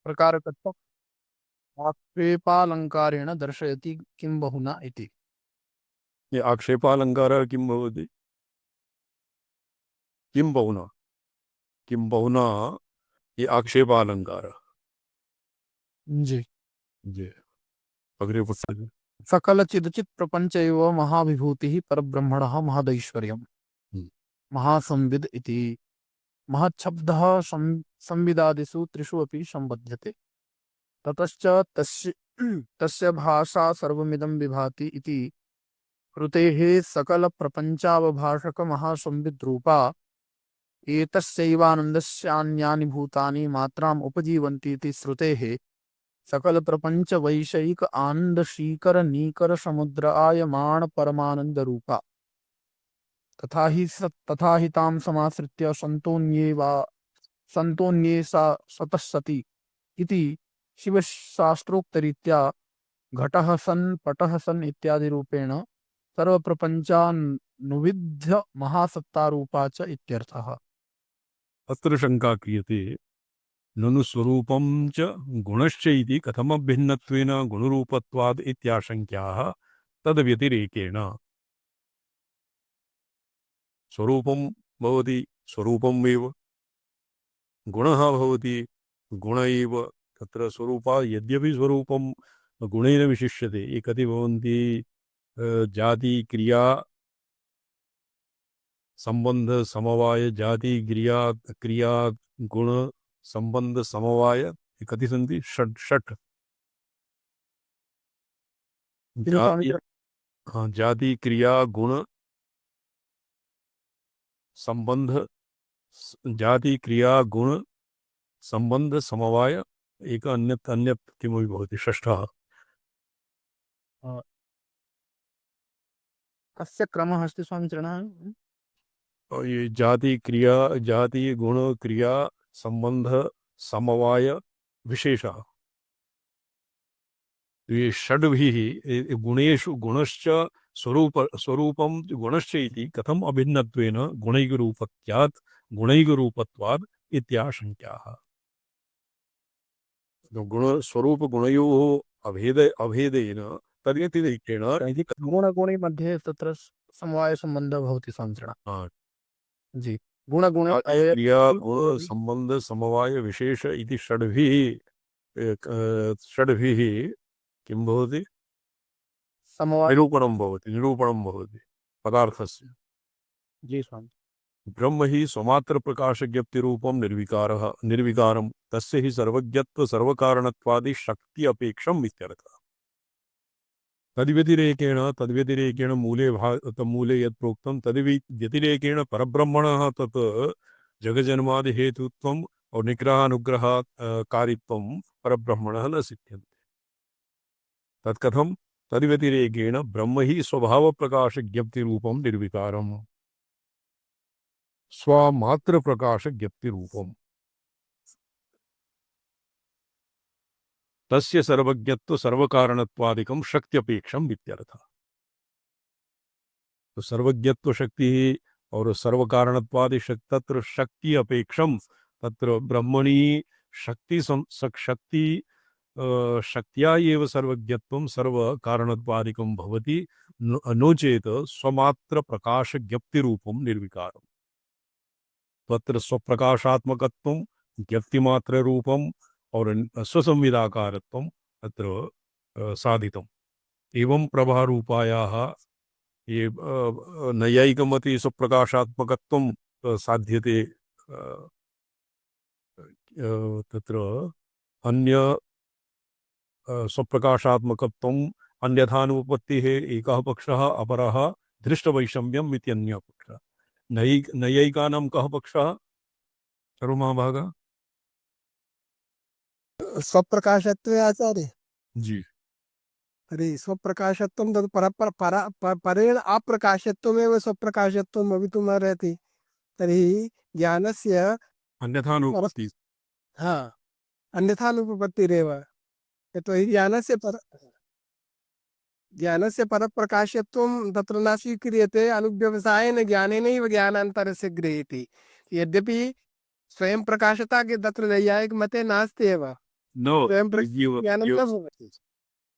प्रकारकत्वम् आक्षेपालङ्कारेण दर्शयति किं बहुना इति। ये आक्षेपालङ्कारः किं भवति? किं बहुना, किं बहुना, ये आक्षेपालङ्कारः। जी। जी, अग्रे पठतु। सकल चिदचित प्रपंच एव महाविभूतिः परब्रह्मणः महदैश्वर्यम् हम्म। महासंविद इति। महच्छब्दः संविदादिषु त्रिषु अपि संबध्यते। ततश्च तस्य तस्य भाषा सर्वमिदं विभाति इति कृतेः सकल प्रपंचावभाषक महासंविद रूपा एतस्यैवानन्दस्यान्यानि भूतानि मात्राम् उपजीवन्ति इति श्रुतेः सकल प्रपंच वैषयिक आनंद शीकर नीकर समुद्र आयमाण परमानंद रूपा तथा ही ताम समाश्रित्य संतोन्ये सा सतः सति इति शिवशास्त्रोक्तरीत्या घटः सन् पटः सन् इत्यादि रूपेण सर्वप्रपंचानुविध्य महासत्तारूपा च इत्यर्थः। अत्र शङ्का क्रियते, ननु स्वरूपं च गुणश्च इति कथमभिन्नत्वेन गुणरूपत्वाद् इत्याशङ्क्याः। तद्व्यतिरेकेण स्वरूपं भवति स्वरूपम् एव, गुणः भवति गुण एव। तत्र स्वरूपा यद्यपि स्वरूपं गुणेन विशिष्यते, ये कति भवन्ति जाति क्रिया संबंध समवाय, जाति क्रिया क्रिया गुण संबंध समवाय, ये कति सन्ति? षट् षट्। हाँ, जाति क्रिया गुण संबंध, जाति क्रिया गुण संबंध समवाय, एक अन्यत् अन्यत् किमपि भवति षष्ठः। कस्य क्रमः अस्ति स्वामिचरणः? और ये जाति क्रिया, जाति गुण क्रिया संबंध समवाय विशेषः, ये षड्भिः गुणेषु गुणश्च स्वरूपं गुणश्च इति कथम अभिन्नत्वेन गुणैकरूपत्वात् गुणैकरूपत्वात् इत्याशङ्क्याः। गुण स्वरूप गुणयोः अभेदेन तद्व्यतिरेकेण इति गुणगुणे मध्ये तत्र समवाय संबंध भवति स्वामिचरणः। हाँ, जी। गुण गुण क्रिया गुण संबंध समवाय विशेष इति षड्भिः किं भवति? समवाय निरूपणं भवति पदार्थस्य। जी स्वामी। ब्रह्म ही स्वमात्र प्रकाश ज्ञप्ति रूपम निर्विकारम तस्य ही सर्वज्ञत्व सर्वकारणत्वादि शक्ति अपेक्षम इत्यर्थः। तद्व्यतिरेकेण मूले यत् प्रोक्तं तद्व्यतिरेकेण परब्रह्मणः तत् जगजन्मादि हेतुत्वम् और निग्रहानुग्रह कारित्वं परब्रह्मणः न सिद्ध्यन्ते। तत्कथं? तद्व्यतिरेकेण ब्रह्म ही स्वभाव प्रकाश ज्ञप्ति रूपम निर्विकारम स्वमात्र प्रकाश ज्ञप्ति रूपम तस्य सर्वज्ञत्व सर्वकारणत्वादिकं शक्त्यपेक्षम इत्यर्थः। तो सर्वज्ञत्व शक्ति और सर्वकारणत्वादि तत्र शक्ति अपेक्षम, तत्र ब्रह्मणि शक्ति शक्ति शक्त्या एव सर्वज्ञत्वं सर्वकारणत्वादिकं भवति, नो चेत् स्वमात्र प्रकाश ज्ञप्ति रूपं निर्विकारम्। तत्र स्वप्रकाशात्मकत्वं ज्ञप्तिमात्र रूपं और स्वसंविदाकारत्वं तत्र साधितम्। एवं प्रभारूपायाः ये नैयायिकमति स्वप्रकाशात्मकत्वं साध्यते, तत्र अन्य स्वप्रकाशात्मकत्वम् अन्यथानुपत्तिः एकः पक्षः, अपरः दृष्टवैषम्यम् इत्यन्यः पक्षः। नैयायिकानां कः पक्षः? सर्वमहाभागा स्वप्रकाशत्वे आचार्य। जी। अरे स्वप्रकाशत्वं तद् परेण अप्रकाशत्वमेव स्वप्रकाशत्वं भवितुमर्हति। तर्हि ज्ञानस्य अन्यथानुपत्तिः। हाँ, अन्यथानुपपत्तिरेव। यतोहि ज्ञानस्य परप्रकाशत्वं तत्र न स्वीक्रियते, अनुव्यवसायेन ज्ञानेनैव ज्ञानान्तरस्य गृह्यते। यद्यपि स्वयं प्रकाशता के तत्र नैयायिक मते नास्ति एव No, स्वयं you, ज्ञानं you, न भवति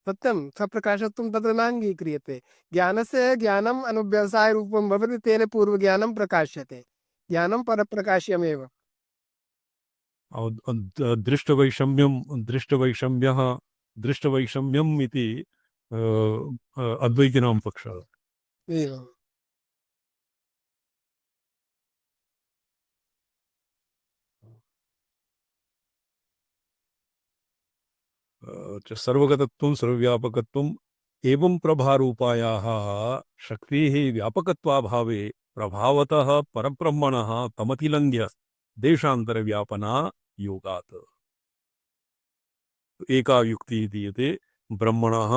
सत्यं सप्रकाशत्वं तत्र नाङ्गीक्रियते ज्ञानस्य ज्ञानम् अनुव्यवसायरूपं भवति तेन पूर्वज्ञानं प्रकाश्यते ज्ञानं परप्रकाश्यमेव दृष्टवैषम्यः दृष्टवैषम्यम् इति अद्वैतिनां पक्षः एवम् सर्वगतत्वं सर्वव्यापकत्वम् एवं प्रभारूपायाः शक्तेः व्यापकत्वाभावे प्रभावतः परब्रह्मणः तमतिलङ्घ्य देशान्तरव्यापना योगात् एका युक्तिः दीयते ब्रह्मणः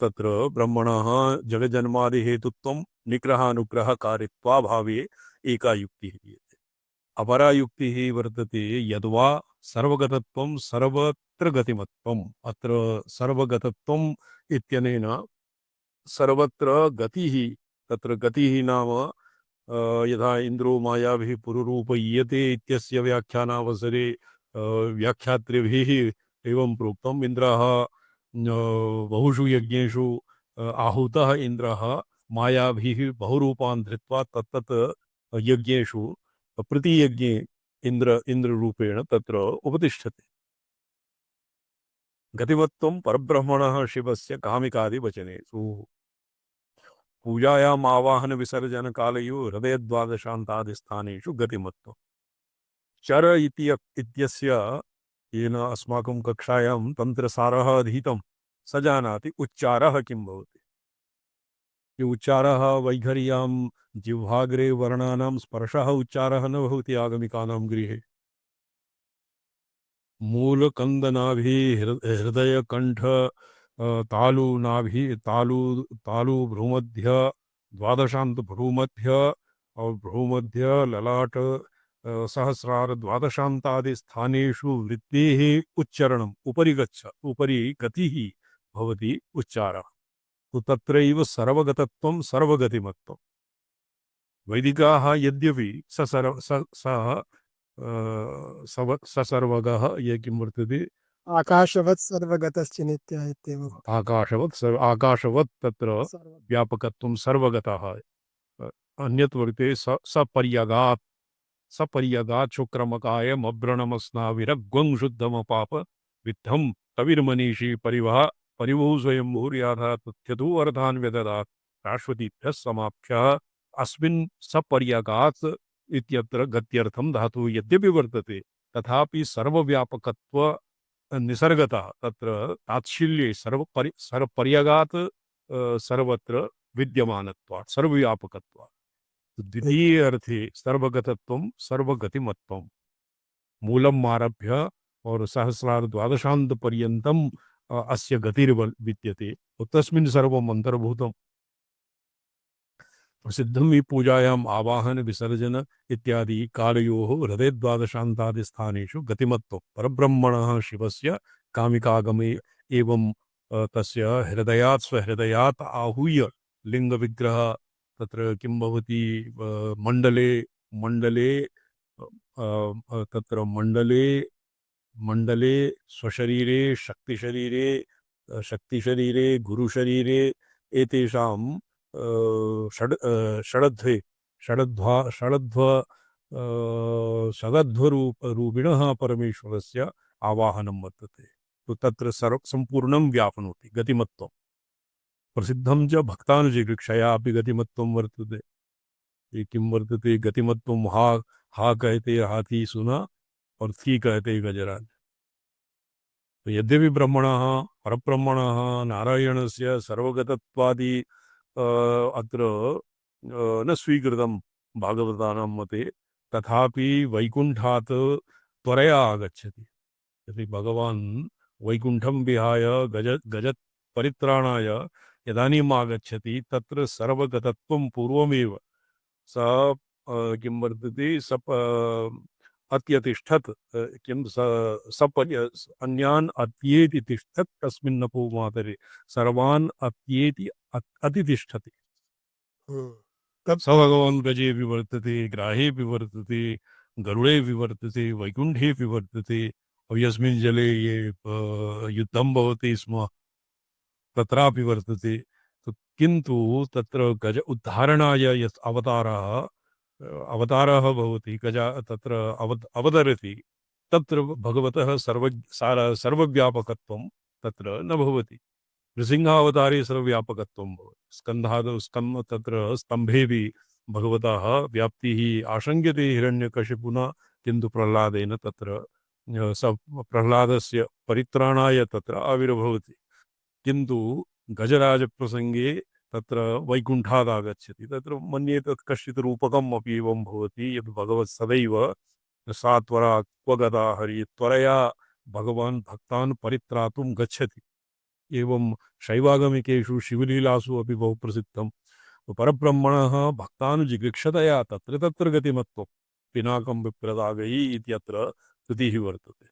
तत्र ब्रह्मणः जगजन्मादिहेतुत्वं निग्रहानुग्रहकारित्वाभावे एका युक्तिः दीयते अपरा युक्तिः वर्तते यद्वा सर्वगतत्वं सर्वत्र गतिमत्वम् अत्र सर्वगतत्वम् इत्यनेन सर्वत्र गतिः तत्र गतिः नाम यथा इन्द्रो मायाभिः पुरुरूपय्यते इत्यस्य व्याख्यानावसरे व्याख्यातृभिः एवं प्रोक्तम् इन्द्रः बहुषु यज्ञेषु आहूतः इन्द्रः मायाभिः बहुरूपान् धृत्वा तत्तत् यज्ञेषु प्रतियज्ञे इन्द्ररूपेण तत्र उपतिष्ठते गतिमत्वं परब्रह्मणः शिवस्य कामिकादिवचनेषु पूजायाम् आवाहन विसर्जन कालयोः हृदयद्वादशान्तादिस्थानेषु गतिमत्वम् चर इत्यस्य येन अस्माकं कक्षायां तन्त्रसारः अधीतं स जानाति उच्चारः किं भवति ये उच्चारः वैखर्यां जिह्वाग्रे वर्णानां स्पर्शः उच्चारः न भवति आगमिकानां गृहे मूलकन्दनाभि हृदयकण्ठ तालु नाभि तालु भ्रूमध्य द्वादशांत भ्रूमध्य और भ्रूमध्य ललाट सहस्रार द्वादशांतादि स्थानेषु वृत्तेः उच्चारणम् उपरि गतिः भवति उच्चारः तो तत्रैव सर्वगतत्वं सर्वगतिमत्वं वैदिकाः यद्यपि ससर्वगः ये किं वर्तते आकाशवत् सर्वगतश्च नित्यः इत्येव आकाशवत् तत्र व्यापकत्वं सर्वगतः अन्यत् वर्तते सपर्यगात् शुक्रमकायमभ्रणमस्नाविरग्वं शुद्धमपाप विद्धं तविर्मनीषी परिवो स्वयं भूर्याधा तथ्यतो अर्थान् व्यददात् शाश्वतीभ्यः समाप्यः अस्मिन् सपर्यगात् इत्यत्र गत्यर्थं धातुः यद्यपि वर्तते तथापि सर्वव्यापकत्व निसर्गतः तत्र तात्शिल्ये सर्वपर्यगात् सर्वत्र विद्यमानत्वात् सर्वव्यापकत्वात् द्वितीये अर्थे सर्वगतत्वं सर्वगतिमत्वं मूलम् आरभ्य और सहस्रार द्वादशान्त पर्यन्तम् अस्य गतिर्विद्यते तस्मिन् सर्वम् अन्तर्भूतम् प्रसिद्धं हि पूजायाम् आवाहन विसर्जन इत्यादि कालयोः हृदयद्वादशान्तादिस्थानेषु गतिमत्वं परब्रह्मणः शिवस्य कामिकागमे एवं तस्य हृदयात् स्वहृदयात् आहूय लिङ्गविग्रह तत्र किं भवति मण्डले तत्र मण्डले स्वशरीरे शक्तिशरीरे गुरुशरीरे एतेषां षडध्वरूपिणः परमेश्वरस्य आवाहनं वर्तते तो तत्र सम्पूर्णं व्यापनोति गतिमत्वं प्रसिद्धं च भक्तानुजिगीक्षया अपि गतिमत्वं वर्तते ये किं वर्तते गतिमत्वं हा कहते हाथी सुना और थी कहते गजराज तो यद्यपि ब्रह्मणः परब्रह्मणः नारायणस्य सर्वगतत्वादि अत्र न स्वीकृतं भागवतानां मते तथापि वैकुण्ठात् त्वरया आगच्छति यदि भगवान् वैकुण्ठं विहाय गजत् परित्राणाय यदानीम् आगच्छति तत्र सर्वगतत्वं पूर्वमेव स किं वर्तते अत्यतिष्ठत् किं अन्यान् अत्येति तिष्ठत् तस्मिन् मातरे सर्वान् अत्येति अतितिष्ठति स भगवान् गजे वर्तते ग्राहे वर्तते गरुड़े विवर्तते वैकुंठे विवर्तते यस्मिन् जले ये युद्धं भवति स्म तत्रापि वर्तते। तो किन्तु तत्र गज उद्धारणाय यत् अवतारः भवति गजा तत्र अवतरति तत्र भगवतः सर्वव्यापकत्वं तत्र न भवति। नृसिंहावतारे सर्वव्यापकत्वं भवति। स्कन्धादौ तत्र स्तम्भेऽपि भगवतः व्याप्तिः आशङ्क्यते हिरण्यकशिपुना, किन्तु प्रह्लादेन तत्र प्रह्लादस्य परित्राणाय तत्र आविर्भवति। किन्तु गजराजप्रसङ्गे तत्र वैकुण्ठादागच्छति, तत्र मन्ये तत् कश्चित् रूपकम् अपि एवं भवति यद् भगवत् सदैव सा त्वरा क्व गता हरि, त्वरया भगवान् भक्तान् परित्रातुं गच्छति। एवं शैवागमिकेषु शिवलीलासु अपि बहु प्रसिद्धं। परब्रह्मणः भक्तान् जिगीक्षतया तत्र तत्र गतिमत्वं पिनाकं विप्रदागयि इत्यत्र स्तुतिः वर्तते।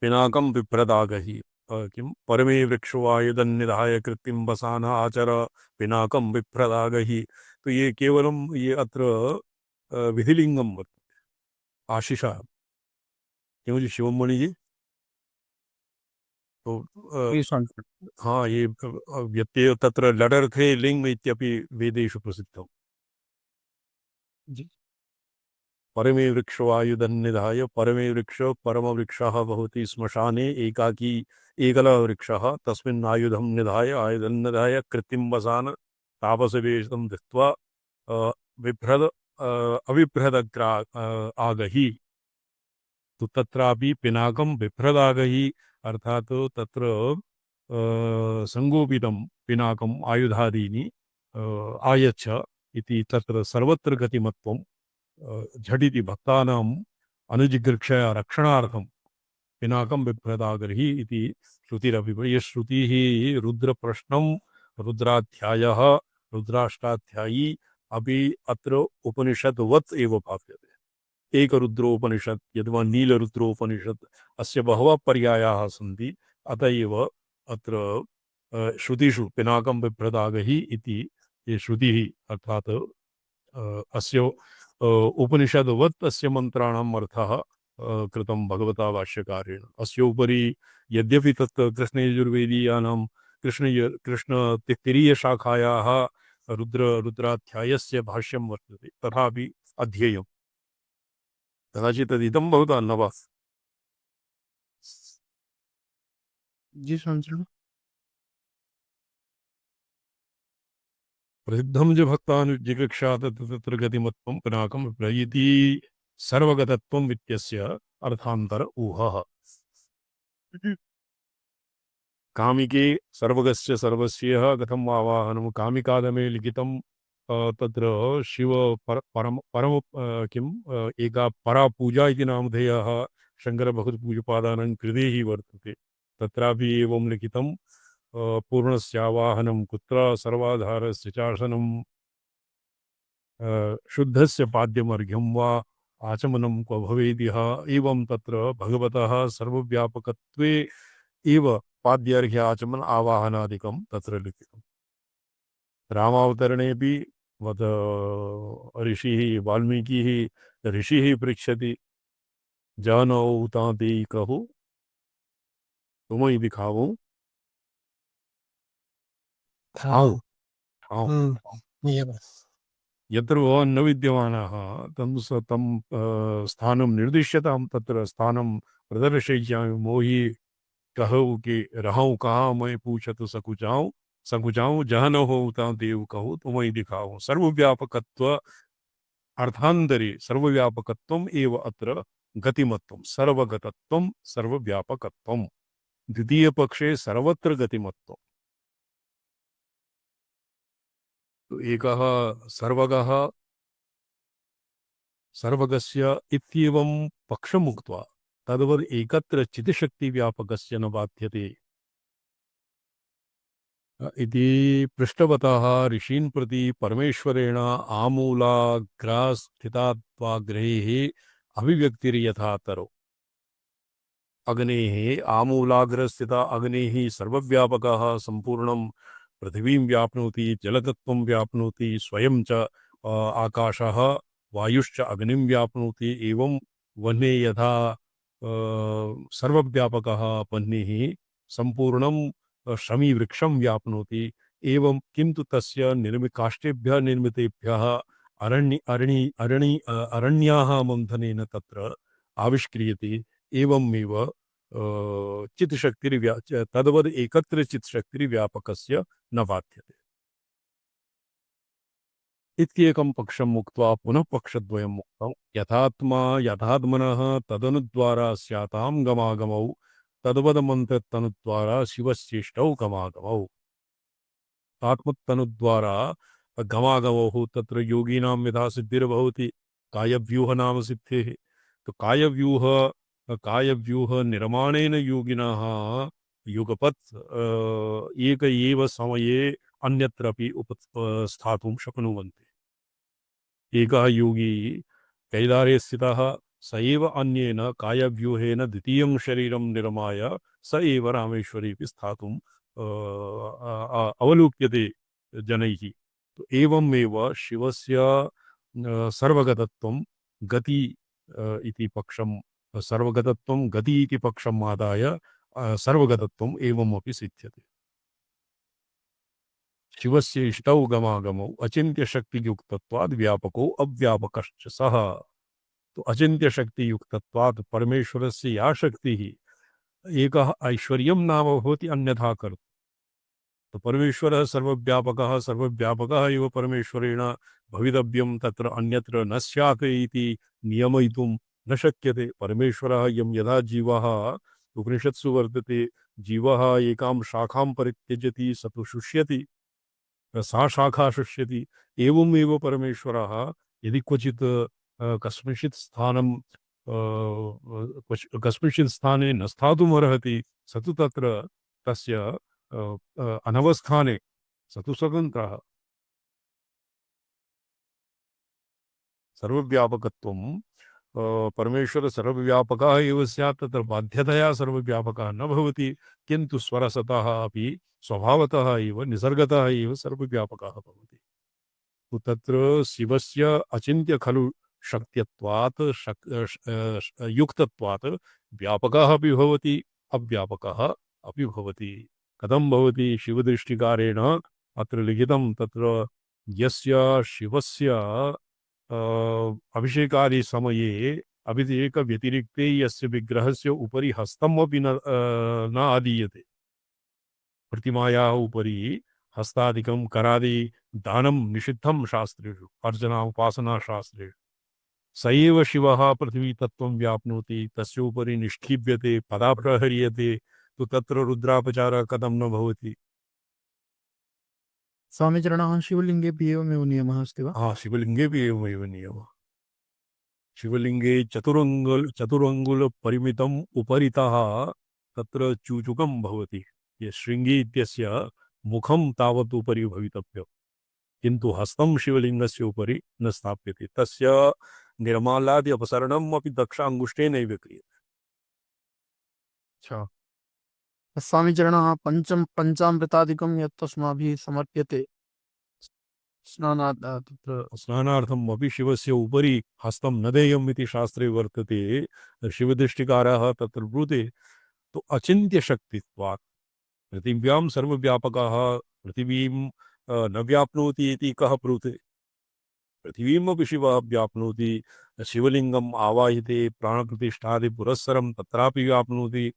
पिनाकं विप्रदागहि किं परमे वृक्षवायुधन्निधाय कृत्तिं वसान आचर पिनाकं विप्रदागहि। तो ये केवलं ये अत्र विधिलिंगम वर्तते आशीषा। क्यों जी शिवमणि जी? तो प्लीज कंटिन्यू। हाँ, ये व्यत्यय तत्र लडर्थे लिंग इत्यपि वेदेषु प्रसिद्धम्। जी परमे वृक्षवायुधन्निधाय परमे वृक्ष परमवृक्षः भवति श्मशाने एकाकी एकलः वृक्षः तस्मिन् आयुधं निधाय आयुधन्निधाय कृत्तिं वसान तापसवेशं धृत्वा बिभ्रद अविभ्रदग्रा आगहि। तो तत्रापि पिनाकं बिभ्रदागहि अर्थात तत्र संगोपितं पिनाकम् आयुधादीनि आयच्छ इति तत्र सर्वत्र गतिमत्वं झटिति भक्तानाम् अनुजिगृक्षया रक्षणार्थं पिनाकं बिभ्रदागहि इति श्रुतिरपि। ये श्रुतिः रुद्रप्रश्नं रुद्राध्यायः रुद्राष्टाध्यायी अपि अत्र उपनिषद्वत् एव भाव्यते। एक रुद्रोपनिषत् यद्वा नीलरुद्रोपनिषत् अस्य बहवः पर्यायाः सन्ति। अत एव अत्र श्रुतिषु पिनाकं बिभ्रदागहि इति ये श्रुतिः अर्थात् अस्य उपनिषद्वत् अस्य मन्त्राणाम् अर्थः कृतं भगवता भाष्यकारेण। अस्य उपरि यद्यपि तत् कृष्णयजुर्वेदीयानां कृष्णतित्तिरीयशाखायाः रुद्राध्यायस्य भाष्यं वर्तते, तथापि अध्येयम्। कदाचित् तदिदं भवता न वा? जी समझ लो। प्रसिद्धं च भक्तानुजिगृक्षा तत्र गतिमत्वं पिनाकं प्रयति सर्वगतत्वं इत्यस्य अर्थान्तर ऊहः। कामिके सर्वगस्य सर्वस्य कथम् आवाहनं कामिकादमे लिखितं तत्र शिव परम परम किम् एका परा पूजा इति नामधेयः शङ्करभगवत्पूज्यपादानां कृते हि वर्तते। तत्रापि एवं लिखितं पूर्णस्यावाहनं कुत्र सर्वाधारस्य चासनं शुद्धस्य पाद्यमर्घ्यं वा आचमनं क्व भवेदिह। एवं तत्र भगवतः सर्वव्यापकत्वे एव पाद्यार्घ्य आचमन आवाहनादिकं तत्र लिखितं। रामावतरणेऽपि वद ऋषिः वाल्मीकिः ऋषिः पृच्छति जानौ ताते कहो तुम्हें दिखाऊं ठाऊ ठाऊ। ये बस यत्र भवान् न विद्यमानः तं स्थानं निर्दिश्यतां तत्र स्थानं प्रदर्शयिष्यामि। मोहि कहूँ कि रहूं कहाँ मैं पूछत सकुचाऊं सकुचाऊं जहाँ न हो ता देव कहूँ तुम्हें दिखाऊं। सर्वव्यापकत्व अर्थान्तरे सर्वव्यापकत्वम् एव अत्र गतिमत्वं सर्वगतत्वं सर्वव्यापकत्वं। द्वितीय पक्षे सर्वत्र गतिमत्वम्। तो एकः सर्वगः सर्वगस्य इत्येवं पक्षमुक्त्वा तद्वद् एकत्र चितिशक्तिव्यापकस्य न बाध्यते इति पृष्ठवतः ऋषीन् प्रति परमेश्वरेण आमूलाग्रस्थितात्वाग्रहेः अभिव्यक्तिर्यथा तरो। अग्नेः आमूलाग्रस्थिता अग्नेः सर्वव्यापकः सम्पूर्णं पृथिवीं व्याप्नोति जलतत्त्वं व्याप्नोति स्वयं च आकाशः वायुश्च अग्निं व्याप्नोति एवं वह्ने यथा सर्वव्यापकः वह्निः सम्पूर्णं शमीवृक्षं व्याप्नोति एवं किन्तु तस्य काष्ठेभ्यः निर्मितेभ्यः अरण्याः मन्थनेन तत्र आविष्क्रियते एवमेव तद्वद् एकत्र चित्शक्तिर्व्यापकस्य न बाध्यते इत्येकं पक्षम् उक्त्वा पुनः पक्षद्वयम् उक्तं यथात्मा यथात्मनः तदनुद्वारा स्यातां गमागमौ तद्वदमन्त्रतनुद्वारा शिवस्येष्टौ गमागमौ आत्मतनुद्वारा गमागमौ तत्र योगिनां यथा सिद्धिर्भवति कायव्यूह नाम सिद्धेः तो कायव्यूह निर्माणेन योगिनः युगपत् एक एव समये अन्यत्रापि स्थातुं शक्नुवन्ति एकः योगी कैदारे स्थितः स एव अन्येन कायव्यूहेन द्वितीयं शरीरं निर्माय स एव रामेश्वरेऽपि स्थातुं अवलोक्यते जनैः तो एवमेव शिवस्य सर्वगतत्वं गति इति पक्षं सर्वगतत्वं गति इति पक्षम् आदाय सर्वगतत्वम् एवमपि सिद्ध्यते शिवस्य इष्टौ गमागमौ अचिन्त्यशक्तियुक्तत्वाद् व्यापको अव्यापकश्च सः तो अचिन्त्यशक्तियुक्तत्वात् परमेश्वरस्य या शक्तिः एकः ऐश्वर्यं नाम भवति अन्यथा कर्तुं तो परमेश्वरः सर्वव्यापकः एव परमेश्वरेण भवितव्यं तत्र अन्यत्र न स्यात् इति नियमयितुं न शक्यते परमेश्वरः यदा जीवः उपनिषत्सु वर्तते जीवः एकां शाखां परित्यजति स तु शुष्यति सा शाखा शुष्यति एवमेव परमेश्वरः यदि क्वचित् कस्मिंश्चित् स्थाने न स्थातुमर्हति स तु तत्र तस्य अनवस्थाने स तु स्वतन्त्रः सर्वव्यापकत्वं परमेश्वर सर्वव्यापकः एव स्यात् तत्र बाध्यतया सर्वव्यापकः न भवति किन्तु स्वरसतः अपि स्वभावतः एव निसर्गतः एव सर्वव्यापकः भवति तत्र शिवस्य अचिन्त्य खलु शक्त्यत्वात् युक्तत्वात् व्यापकः अपि भवति अव्यापकः अपि भवति कथं भवति शिवदृष्टिकारेण अत्र लिखितं तत्र यस्य शिवस्य अभिषेकादि समये अभिषेक व्यतिरिक्ते यस्य विग्रहस्य उपरि हस्तमपि न आदीयते प्रतिमायाः उपरि हस्तादिकं करादि दानं निषिद्धं शास्त्रेषु अर्चना उपासना शास्त्रेषु स एव शिवः पृथ्वीतत्त्वं व्याप्नोति तस्य उपरि निष्ठीव्यते पदा प्रहर्यते तो तत्र रुद्रापचारः कथं न भवति स्वामीचरणः शिवलिंगे एवमेव नियमः अस्ति वा? हाँ शिवलिंगे भी एवमेव नियमः शिवलिंगे चतुरंगुल परिमितम् उपरितः तत्र चूचुकं भवति ये शृंगी इत्यस्य मुखं तावत् उपरि भवितव्यम् किन्तु हस्तं शिवलिंगस्य उपरि न स्थाप्यते तस्य निर्मालादि अपसरणम् अपि दक्षाङ्गुष्ठेनैव क्रियते अच्छा स्वामीचरणः पञ्चामृतादिकं यत् अस्माभिः समर्प्यते स्नानात् तत्र स्नानार्थम् अपि शिवस्य उपरि हस्तं न देयम् इति शास्त्रे वर्तते शिवदृष्टिकारः तत्र ब्रूते तो अचिन्त्यशक्तित्वात् पृथिव्यां सर्वव्यापकः पृथिवीं न व्याप्नोति इति कः ब्रूते पृथिवीमपि शिवः व्याप्नोति शिवलिङ्गम् आवाहिते प्राणप्रतिष्ठादि पुरस्सरं तत्रापि व्याप्नोति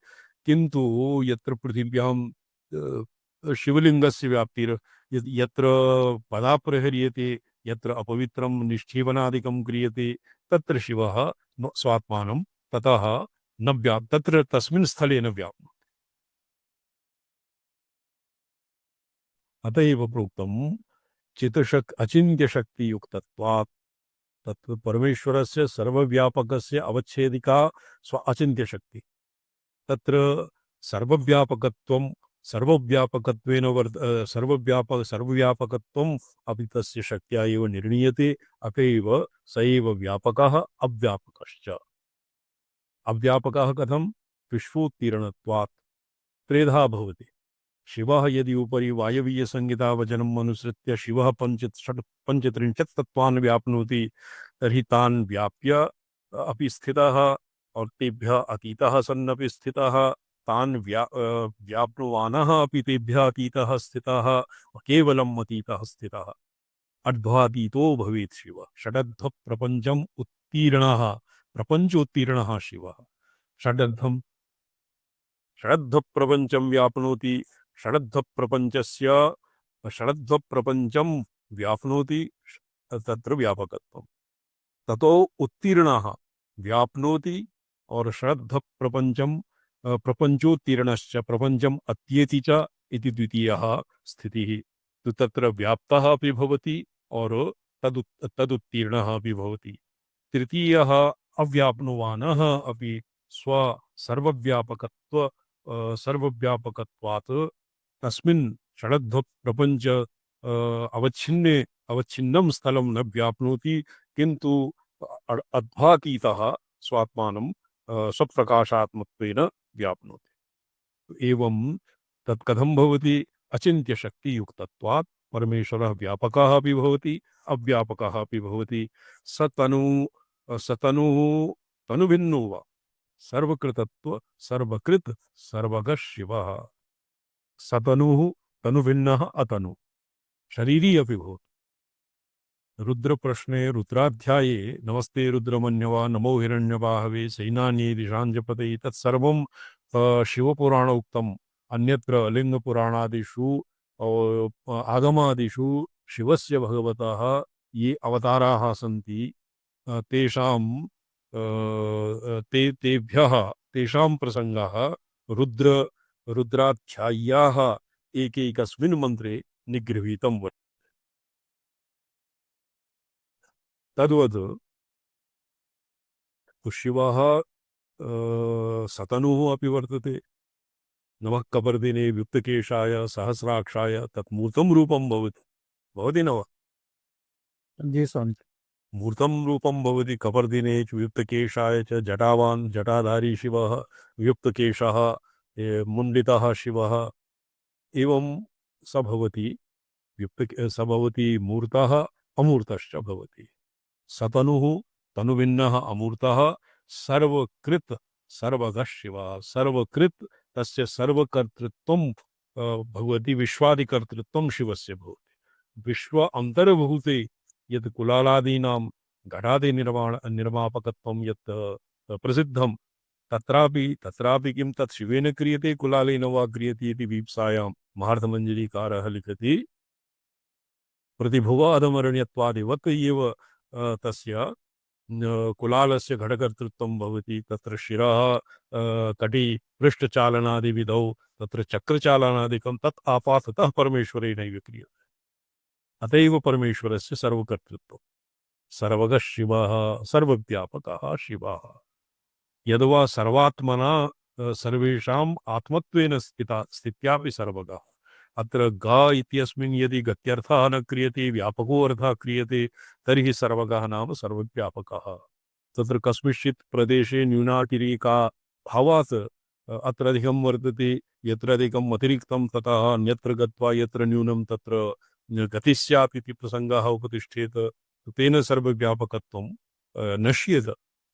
किन्तु यत्र पृथिव्यां शिवलिङ्गस्य व्याप्तिर् यत्र पदा प्रहर्यते यत्र अपवित्रं निष्ठीवनादिकं क्रियते तत्र शिवः स्वात्मानं ततः न तत्र तस्मिन् स्थले न व्याप्नोति अत एव प्रोक्तं अचिन्त्यशक्तियुक्तत्वात् तत्र परमेश्वरस्य सर्वव्यापकस्य अवच्छेदिका अचिन्त्यशक्ति तत्र सर्वव्यापकत्वं सर्वव्यापकत्वम् अपि तस्य शक्त्या एव निर्णीयते अत एव स एव व्यापकः अव्यापकश्च अव्यापकः कथं विश्वोत्तीर्णत्वात् त्रेधा भवति शिवः यदि उपरि वायवीयसंहितावचनम् अनुसृत्य शिवः 35 तत्त्वान् व्याप्नोति तर्हि तान् व्याप्य अपि स्थितः और तेभ्यः अतीतः सन्नपि स्थितः तान् व्याप्नुवानः अपि तेभ्यः अतीतः स्थितः केवलम् अतीतः स्थितः अध्वातीतो भवेत् शिव षडध्व प्रपंचम उत्तीर्णः प्रपंचोत्तीर्णः शिव षडध्वं षडध्व प्रपंचम व्याप्नोति षडध्व प्रपंचस्य षडध्व प्रपंचम व्याप्नोति तत्र व्यापकत्वम् ततो उत्तीर्णः व्याप्नोति और षडध्व प्रपंचम प्रपंचोत्तीर्णश्च प्रपंचम अत्येति च इति द्वितीयः स्थितिः तो तत्र व्याप्तः अपि भवति और तदुत्तीर्णः अपि भवति तृतीयः अव्याप्नुवानः अपि स्व सर्वव्यापकत्वात् तस्मिन् षडध्व प्रपंच अवच्छिन्नं स्थलं न व्याप्नोति किन्तु अध्वातीतः स्वात्मानं स्वप्रकाशात्मत्वेन व्याप्नोति एवं तत्कथं भवति अचिन्त्यशक्तियुक्तत्वात् परमेश्वरः व्यापकः अपि भवति अव्यापकः अपि भवति सतनुः तनुभिन्नो वा सर्वकृतत्व सर्वकृत सर्वगः शिवः सतनुः तनुभिन्नः अतनु शरीरी अपि भवति रुद्रप्रश्ने रुद्राध्याये नमस्ते रुद्रमन्यवा नमो हिरण्यबाहवे सैनान्ये दिशाञ्जपते तत्सर्वं शिवपुराण उक्तम् अन्यत्र लिङ्गपुराणादिषु आगमादिषु शिवस्य भगवतः ये अवताराः सन्ति तेभ्यः तेषां प्रसङ्गः रुद्राध्याय्याः एकैकस्मिन् मन्त्रे निगृहीतं वर्तते तद्वत् शिवः सतनुः अपि वर्तते नमः कपर्दिने व्युक्तकेशाय सहस्राक्षाय तत्मूर्तं रूपं भवति न वा जी स्वामी मूर्तं रूपं भवति कपर्दिने च व्युक्तकेशाय च जटावान् जटाधारी शिवः व्युक्तकेशः मुण्डितः शिवः एवं स भवति मूर्तः अमूर्तश्च भवति सतनुः तनुभिन्नः अमूर्तः सर्वकृत सर्वगः शिवः सर्वकृत तस्य सर्वकर्तृत्वं भवति विश्वादिकर्तृत्वं शिवस्य भवति विश्व अन्तर्भूते यत् कुलालादीनां घटादि निर्मापकत्वं यत् प्रसिद्धं तत्रापि किं तत् शिवेन क्रियते कुलालेन वा क्रियते इति वीप्सायां महार्थमञ्जरीकारः लिखति प्रतिभुवादमरण्यत्वादिवत् एव तस्य कुलालस्य घटकर्तृत्वं भवति तत्र शिरः कटी पृष्ठचालनादिविधौ तत्र चक्रचालनादिकं तत् आपाततः परमेश्वरेणैव क्रियते अत एव परमेश्वरस्य सर्वकर्तृत्वं सर्वगः शिवः सर्वव्यापकः शिवः यद्वा सर्वात्मना सर्वेषाम् आत्मत्वेन स्थित्यापि सर्वगः अत्र गा इत्यस्मिन् यदि गत्यर्थः न क्रियते व्यापको अर्थः क्रियते तर्हि सर्वगः नाम सर्वव्यापकः तत्र कस्मिंश्चित् प्रदेशे न्यूनातिरेका भावात् अत्र अधिकं वर्तते यत्र अधिकम् अतिरिक्तं ततः अन्यत्र गत्वा यत्र न्यूनं तत्र गतिः स्यात् इति प्रसङ्गः उपतिष्ठेत तेन सर्वव्यापकत्वं नश्येत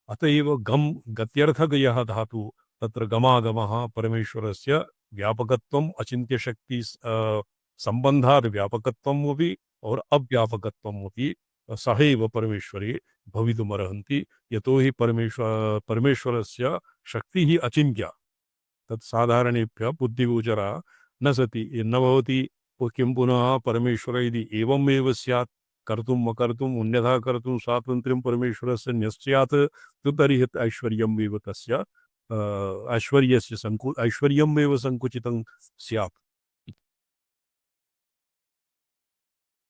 अत एव गम गत्यर्थगयः धातु तत्र गमागमः परमेश्वरस्य व्यापकत्वम् अचिन्त्यशक्ति सम्बन्धात् व्यापकत्वम् अपि और अव्यापकत्वम् अपि सहैव परमेश्वरे भवितुमर्हन्ति यतो हि परमेश्वरस्य शक्तिः अचिन्त्या तत् साधारणेभ्यः बुद्धिगोचरा न सति न भवति किं पुनः परमेश्वर यदि एवमेव स्यात् कर्तुम् अकर्तुम् अन्यथा कर्तुं स्वातन्त्र्यं परमेश्वरस्य न्यस्यात् तर्हि ऐश्वर्यमेव तस्य ऐश्वर्यस्य ऐश्वर्यमेव संकुचितं स्यात्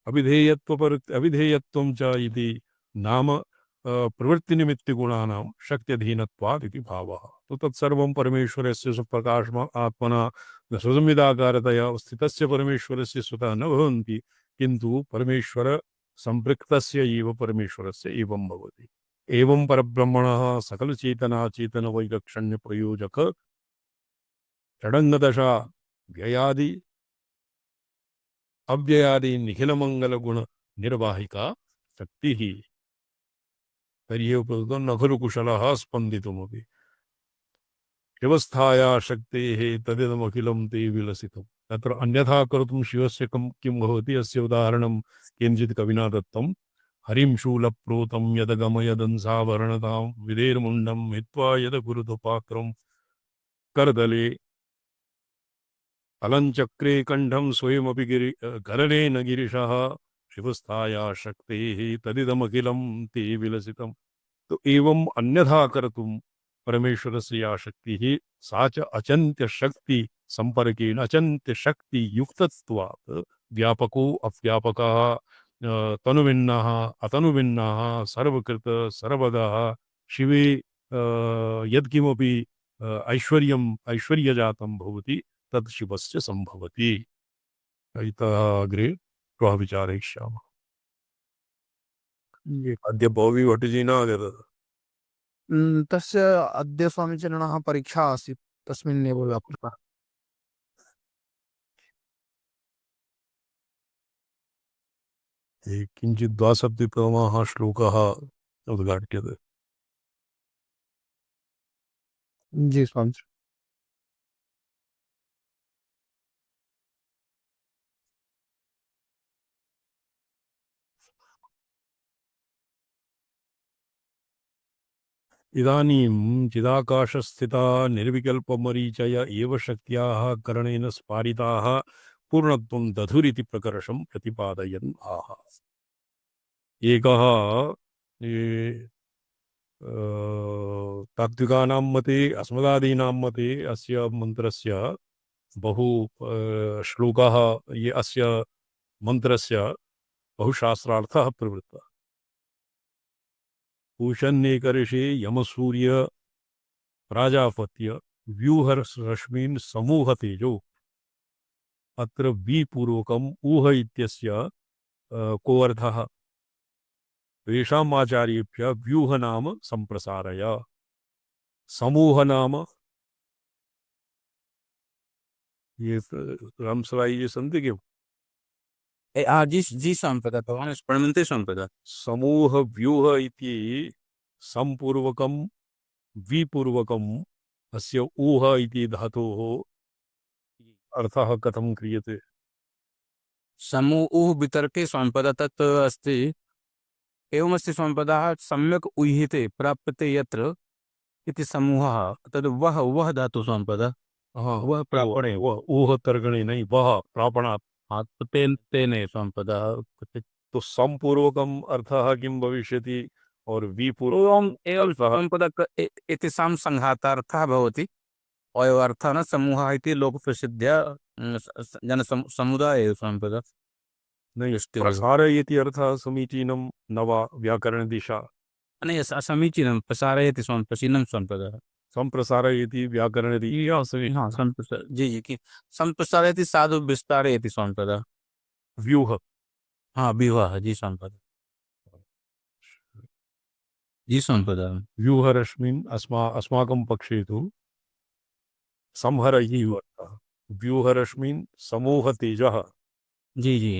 अविधेयत्वं च इति नाम प्रवृत्तिनिमित्तिगुणानां शक्त्यधीनत्वात् इति भावः तो तत्सर्वं परमेश्वरस्य स्वप्रकाशम् आत्मना स्वसंविदाकारतया स्थितस्य परमेश्वरस्य स्वतः न भवन्ति किन्तु परमेश्वर संपृक्तस्य एव परमेश्वरस्य एवं भवति एवं परब्रह्मणः सकलचेतना चेतन वैलक्षण्य प्रयोजक षडङ्गदशा व्ययादि अव्ययादि निखिल मंगल गुण निर्वाहिका शक्ति ही तर्हि उपयुक्तं न खलु कुशलः स्पन्दितुमपि शिवस्थाया शक्तेः तदिदमखिलं ते विलसितम् तत्र अन्यथा कर्तुं शिवस्य किं भवति अस्य उदाहरणं किञ्चित् कविना दत्तं हरिं शूलप्रोतं यदगमयदंसावरणतां विधेर्मुण्डं हित्वा यदकुरुतुपात्रं करदले अलञ्चक्रे कण्ठं स्वयमपि गरलेन गिरिशः शिवस्थाया शक्तेः तदिदमखिलं ते विलसितम् तो एवं अन्यथा कर्तुं परमेश्वरस्य या शक्तिः सा च अचिन्त्य शक्ति संपर्केण अचिन्त्य शक्ति युक्तत्वात् व्यापको अव्यापकः तनुविन्नः अतनुविन्नः सर्वकृत सर्वगः शिवे यत्किमपि ऐश्वर्यजातं भवति तत् शिवस्य सम्भवति इतः अग्रे श्वः विचारयिष्यामः अद्य भोविभट्टजिना आगतः तस्य अद्य स्वामीचरणः परीक्षा आसीत् तस्मिन्नेव व्यापृतः किञ्चित् द्वासप्ततितमः श्लोकः उद्घाट्यते जी स्वामी इदानीं चिदाकाशस्थिता निर्विकल्पमरीचय एव शक्त्याः करणेन स्पारिताः पूर्णत्वं दधुरिति प्रकर्षं प्रतिपादयन् आह एकः तात्विकानां मते अस्मदादीनां मते अस्य मन्त्रस्य बहु श्लोकः ये अस्य मन्त्रस्य बहुशास्त्रार्थः प्रवृत्तः पूषन्नेकर्षे यमसूर्य प्राजापत्य व्यूहरश्मीन् समूह तेजो अत्र विपूर्वकम् ऊह इत्यस्य को अर्थः तेषाम् आचार्येभ्यः व्यूह नाम संप्रसारय समूह नाम ये रामसराई ये सन्ति किम् जी संपदा भगवान स्मरन्ते संपदा समूह व्यूह इति संपूर्वकं विपूर्वकम् अस्य ऊह इति धातोः अर्थः कथं क्रियते समूह वितर्के संपदा तत् अस्ति एवमस्ति संपदा सम्यक् ऊह्यते प्राप्यते यत्र इति समूहः तद् वह धातु संपदा हाँ वह प्रापणे वह ऊह तर्गणे नहीं वह प्रापणात् तेने संपदा तो संपूर्वकम् अर्थः किं भविष्यति और एवं विपूर्वकम् संपदा इति संघातार्थः भवति अयम् अर्थः न समूहः इति लोकप्रसिद्ध्या जनसमुदाये संपदा नहीं प्रसारयति अर्थः समीचीनं न वा व्याकरणदिशा समीचीनं प्रसारयति समीचीनं संपदा संप्रसारयति व्याकरणदिशा जी कि संप्रसारयति साधु विस्तारयति संपदा व्यूह हाँ विवाह जी संपदा जी संपदा व्यूहरश्मिन् अस्माकं पक्षे तु संहर इति अर्थः व्यूहरश्मिन् समूह तेजः जी जी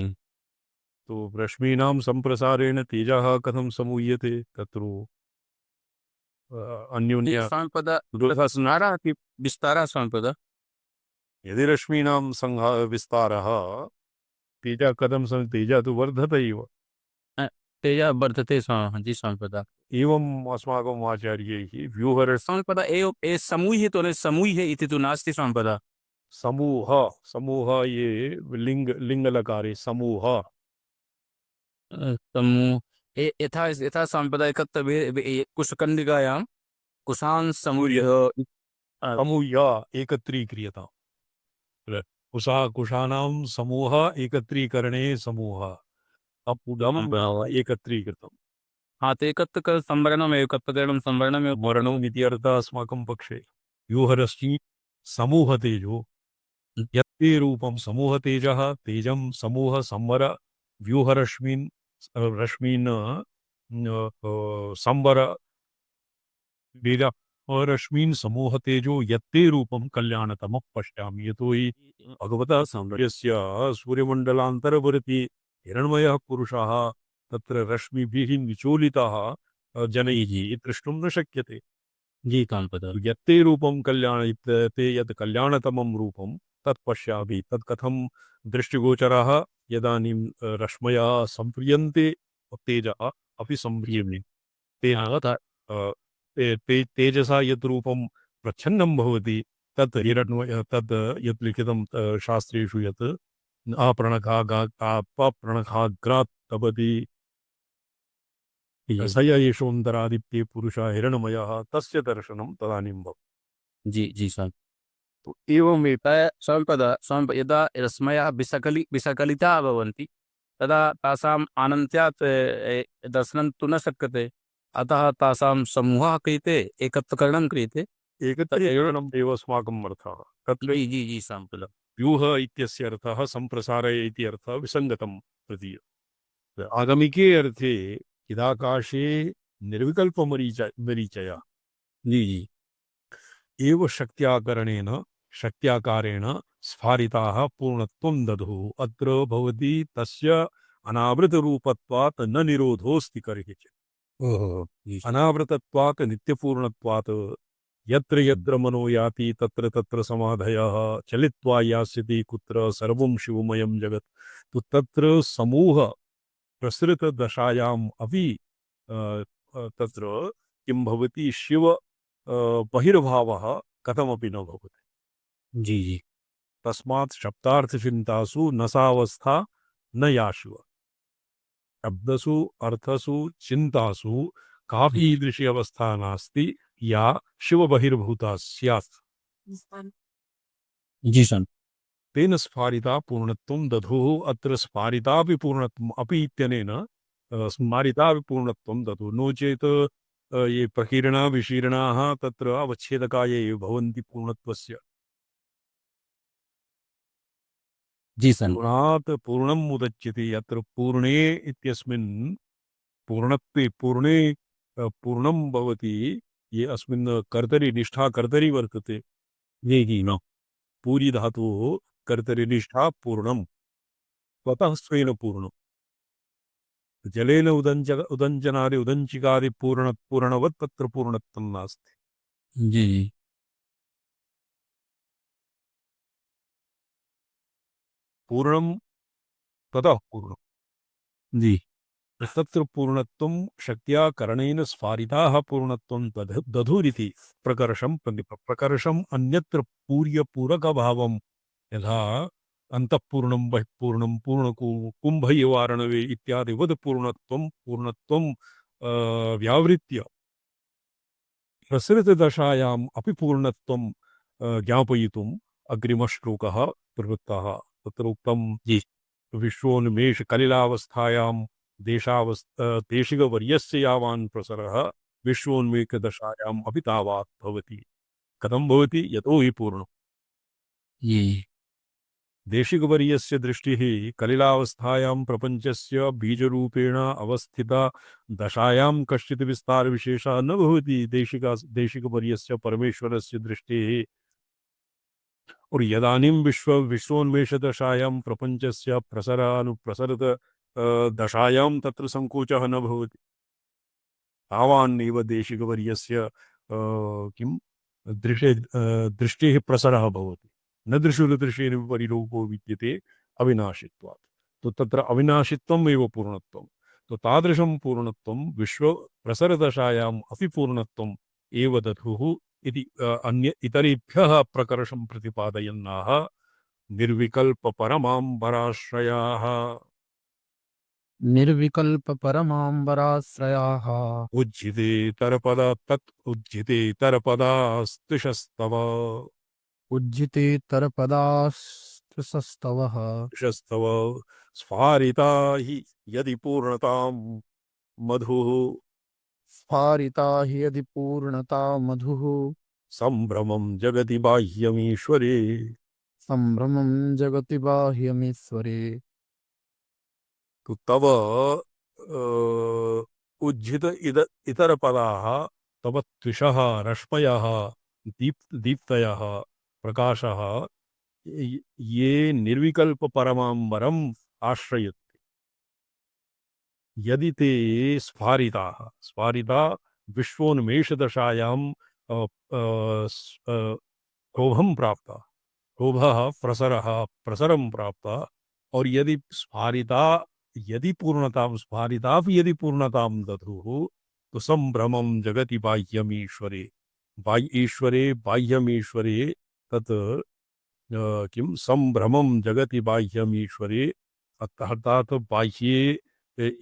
तो रश्मीनां संप्रसारेण तेजः कथं समूह्यते तत्र अन्योन्य संपदा सुनारा कि विस्तारा संपदा यदि रश्मीनां विस्तारः तेजः कथं तेजः तु वर्धते एव तेजा वर्धते जी संपदा एवम् अस्माकम् आचार्यैः व्यूहर संपदा ए समूह तो समूह इति तु नास्ति संपदा समूह ये लिंगलकारे समूह समूह यथा यथा संपदा कुशकन्डिकायां कुशान् समूह समूह एकत्रीक्रियता कुशानां समूह एकत्रीकरणे समूह एकत्रीकृतम् हाँ ते एकत्र संवरणमेव कत्पदेणं संवरणमेव वर्णम् इति अर्थः अस्माकं पक्षे व्यूहरश्मि समूह तेजो यत्ते रूपं समूह तेजः तेजं समूह संवर व्यूहरश्मीन् रश्मीन् संवर वेद रश्मीन् समूह तेजो यत्ते रूपं कल्याणतमः पश्यामि यतो हि भगवतः सौन्दर्यस्य सूर्यमण्डलान्तरवर्ती हिरण्मयः पुरुषः तत्र रश्मिभिः निचोलितः जनैः द्रष्टुं न शक्यते। जी कांपद यत्ते रूपं ते यत् कल्याणतमं रूपं तत् पश्यामि तत् कथं दृष्टिगोचरः यदानीं रश्मयः सम्प्रियन्ते तेजः अपि सम्प्रियते तेन तेजसा यत् रूपं प्रच्छन्नं भवति तत् हिरण्मय तत् यत् लिखितं शास्त्रेषु यत् अपप्रणखाग्रात् तपति स य एषोऽन्तरादित्ये पुरुषः हिरण्मयः तस्य दर्शनं तदानीं भवति। जी जी स्वामी तो एवमेव यदा रश्मयः विसकलिता भवन्ति तदा तासाम् अनन्त्यात् दर्शनं तु न शक्यते अतः तासां समूहः क्रियते एकत्रीकरणं क्रियते एकत्रीकरणम् एव अस्माकम् अर्थः तत्र जी जी जी सांप्रदाय व्यूह इत्यस्य अर्थः सम्प्रसारय इति अर्थः विसङ्गतं प्रतीयते। आगमिके अर्थे चिदाकाशे मरीचया जी जी एव शक्त्याकारेण स्फारिताः पूर्णत्वं दधुः अत्र भवति तस्य अनावृतरूपत्वात् न निरोधोऽस्ति कर्हिचित् ओहो जी अनावृतत्वात् नित्यपूर्णत्वात् यत्र यत्र मनो याति तत्र तत्र समाधयः चलित्वा यास्यति कुत्र सर्वं शिवमयं जगत् तो तत्र समूह प्रसृत दशायाम् अपि तत्र किं भवति शिव बहिर्भावः कथमपि न भवति जी जी तस्मात् शब्दार्थचिन्तासु न सावस्था न या शिव शब्दसु अर्थसु चिन्तासु कापि ईदृशी अवस्था नास्ति या शिव बहिर्भूता स्यात् जी सन तेन स्फारिता पूर्णत्वं दधुः अत्र स्फारितापि पूर्णत्वम् अपि इत्यनेन स्मारितापि पूर्णत्वं दधुः नो चेत् ये प्रकीर्णा विशीर्णाः तत्र अवच्छेदकाय एव भवन्ति पूर्णत्वस्य जी सन पूर्णात् पूर्णम् उदच्यते अत्र पूर्णे इत्यस्मिन् पूर्णत्वे पूर्णे पूर्णं भवति ये अस्मिन् कर्तरि निष्ठा कर्तरि वर्तते जी जी नो पूरी धातुः कर्तरि निष्ठा पूर्णं स्वतः स्वेन पूर्णं जलेन उदञ्जनादि उदञ्चिकादि पूर्णवत् तत्र पूर्णत्वं नास्ति जी जी पूर्णं ततः पूर्णं जी तत्र पूर्णत्वं शक्त्या करणेन स्फारिताः पूर्णत्वं दधुरिति प्रकर्षं प्रकर्षम् अन्यत्र पूर्यपूरकभावं यथा अन्तःपूर्णं बहिःपूर्णं कुम्भैवारणवे इत्यादिवद् पूर्णत्वं व्यावृत्य प्रसृतदशायाम् अपि पूर्णत्वं ज्ञापयितुम् अग्रिमश्लोकः प्रवृत्तः तत्र उक्तं जी विश्वोन्मेषकलिलावस्थायां देशिकवर्यस्य यावान् प्रसरः विश्वोन्मेषदशायाम् अपि तावात् भवति कथं भवति यतो हि पूर्णम् जी देशिकवर्यस्य दृष्टिः कलिलावस्थायां प्रपञ्चस्य बीजरूपेण अवस्थिता दशायां कश्चित् विस्तारविशेषः न भवति देशिकवर्यस्य परमेश्वरस्य दृष्टिः और यदानीं विश्वोन्मेषदशायां प्रपञ्चस्य प्रसरत दशायां तत्र संकोचः न भवति तावान्नेव देशिकवर्यस्य किं दृष्टेः प्रसरः भवति न दृशुरदृशेन परिरूपो विद्यते अविनाशित्वात् तो तत्र अविनाशित्वम् एव पूर्णत्वं तो तादृशं पूर्णत्वं विश्वप्रसरदशायाम् अपि पूर्णत्वम् एव दधुः इति अन्य इतरेभ्यः प्रकर्षं प्रतिपादयन्नाः निर्विकल्पपरमाम्बराश्रयाः निर्विकल्प परमाम्बराश्रयाः उज्झितेतरपदा तत् उज्झितेतरपदास्तिशस्तव उज्जितेतरपदास्तवः तिशस्तव स्फारिता हि यदि पूर्णतां मधुः स्फारिता हि यदि पूर्णता मधुः सम्भ्रमं जगति बाह्यमीश्वरे सम्भ्रमं जगति बाह्यमीश्वरे तु तव उज्झित इतरपदाः तव त्विषः रश्मयः दीप्तयः प्रकाशः ये निर्विकल्प परमाम्बरम् आश्रयन्ति यदि ते स्फारिता विश्वोन्मेषदशायां क्षोभं प्राप्ता, क्षोभः प्रसरं प्राप्ता, और यदि पूर्णतां दधुः तो संभ्रमं जगति बाह्यमीश्वरे, बाह्यमीश्वरे तत् किं संभ्रमं जगति बाह्यमीश्वरे, अर्थात बाह्ये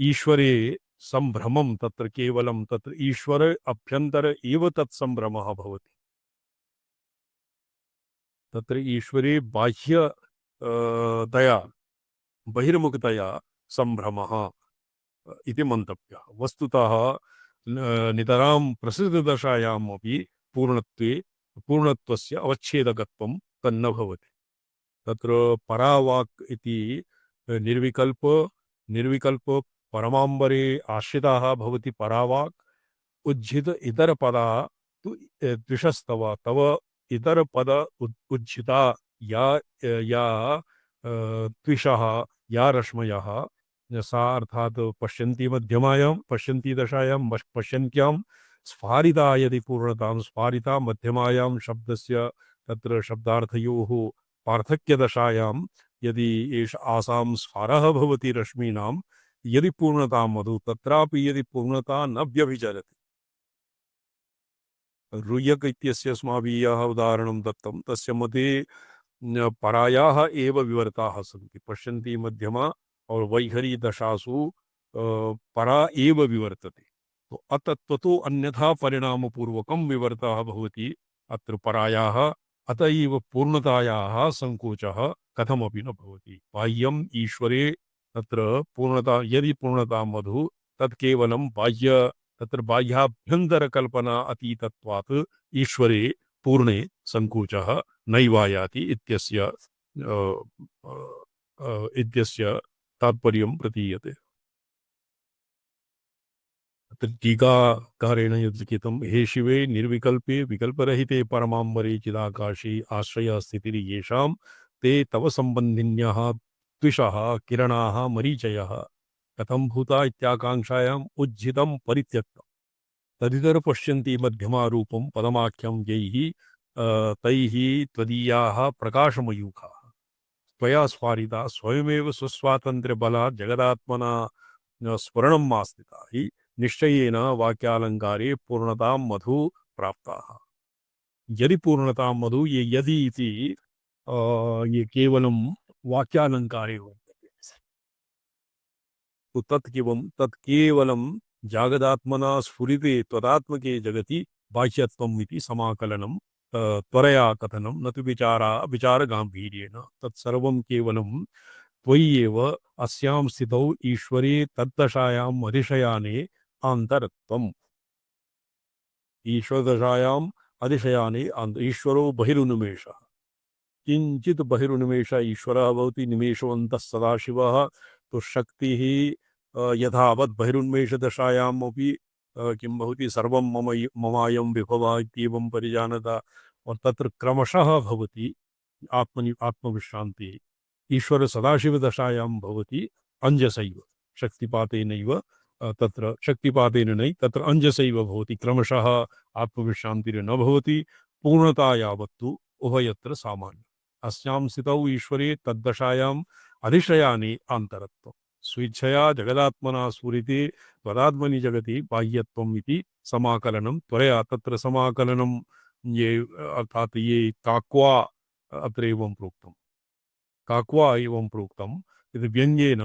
ईश्वरे संभ्रमं, तत्र केवलं तत्र ईश्वर अभ्यंतर एव तत्संभ्रमः भवति। तत्र ईश्वरे बाह्य तया बहिर्मुखतया संभ्रमः इति मन्तव्यः। वस्तुतः नितरां प्रसिद्धदशायाम् अपि पूर्णत्वस्य अवच्छेदकत्वं तन्न भवति। तत्र परावाक् इति निर्विकल्प परमाम्बरे आश्रिताः भवति परावाक्, उज्झित इतरपदा तु द्विषस्तव, तव इतरपद उज्झिता या त्विषः, या रश्मयः, सा अर्थात पश्यन्ती दशायां पश्यन्त्यां स्फारिता यदि पूर्णतां स्फारिता मध्यमायां शब्दस्य तत्र शब्दार्थयोः पार्थक्यदशायां यदि एष आसां स्फारः भवति रश्मीनां, यदि पूर्णतां मधु तत्रापि यदि पूर्णता न व्यभिचरति। रुय्यक इत्यस्य अस्माभिः यः उदाहरणं दत्तं तस्य मते परायाः एव विवर्ताः सन्ति। पश्यन्ती मध्यमा और वैखरी दशासु परा एव विवर्तते। तो अतत्वतो अन्यथा परिणामपूर्वकं विवर्तः भवति अत्र परायाः, अत एव पूर्णतायाः संकोचः कथमपि न भवति। बाह्यम् ईश्वरे तत्र पूर्णता यदि पूर्णता मधु तत् केवलं तत्र बाह्याभ्यन्तरकल्पना अतीतत्वात् ईश्वरे पूर्णे संकोचः नैवायाति इत्यस्य तात्पर्यं प्रतीयते। अत्र टीकाकारेण यद् लिखितं, हे शिवे निर्विकल्पे विकल्परहिते परमाम्बरे चिदाकाशे आश्रय स्थितिर्येषां ते तव सम्बन्धिन्यः त्विषः किरणाः मरीचयः कथं भूता इत्याकांक्षायाम् उज्झितं परित्यक्तं तदितर पश्यन्ति मध्यमारूपं पदमाख्यं यैः तैः त्वदीयाः प्रकाशमयूखाः त्वया स्फारिता स्वयमेव स्वस्वातन्त्र्यबलात् जगदात्मना स्फुरणं मास्तिता हि निश्चयेन वाक्यालङ्कारे पूर्णतां मधु प्राप्ताः। यदि पूर्णतां मधु, ये यदि इति ये केवलं वाक्यालङ्कारे वर्तते, तो तत् केवलं जागदात्मना स्फुरिते त्वदात्मके जगति बाह्यत्वम् इति समाकलनं त्वरया कथनं, न तु विचारगाम्भीर्येण। तत्सर्वं केवलं त्वयि एव अस्यां स्थितौ ईश्वरे तद्दशायाम् अधिशयाने आन्तरत्वम्। ईश्वरदशायाम् अधिशयाने ईश्वरो बहिरुन्मेषः, किंचित बहिरुन्मेष ईश्वरः भवति। निमेषवन्तः सदाशिवः, तो शक्तिः यथावत् बहिरुन्मेषदशायाम् अपि किं भवति, सर्वं ममायं विभवः इत्येवं परिजानता, और तत्र क्रमशः भवति आत्मविश्रान्तिः। ईश्वर सदाशिवदशायां भवति अंजसैव, शक्तिपातेनैव तत्र शक्तिपातेन नहि, तत्र अंजसैव भवति, क्रमशः आत्मविश्रान्तिर्न भवति। पूर्णता यावत्तु उभयत्र सामान्य। अस्यां स्थितौ ईश्वरे तद्दशायाम् अधिशयाने आन्तरत्वम्। स्वेच्छया जगदात्मना स्फुरिते त्वदात्मनि जगति बाह्यत्वम् इति समाकलनं त्वरया। तत्र समाकलनं ये अर्थात ये काक्वा अत्र एवं प्रोक्तम्, काक्वा एवं प्रोक्तम् इति व्यङ्ग्येन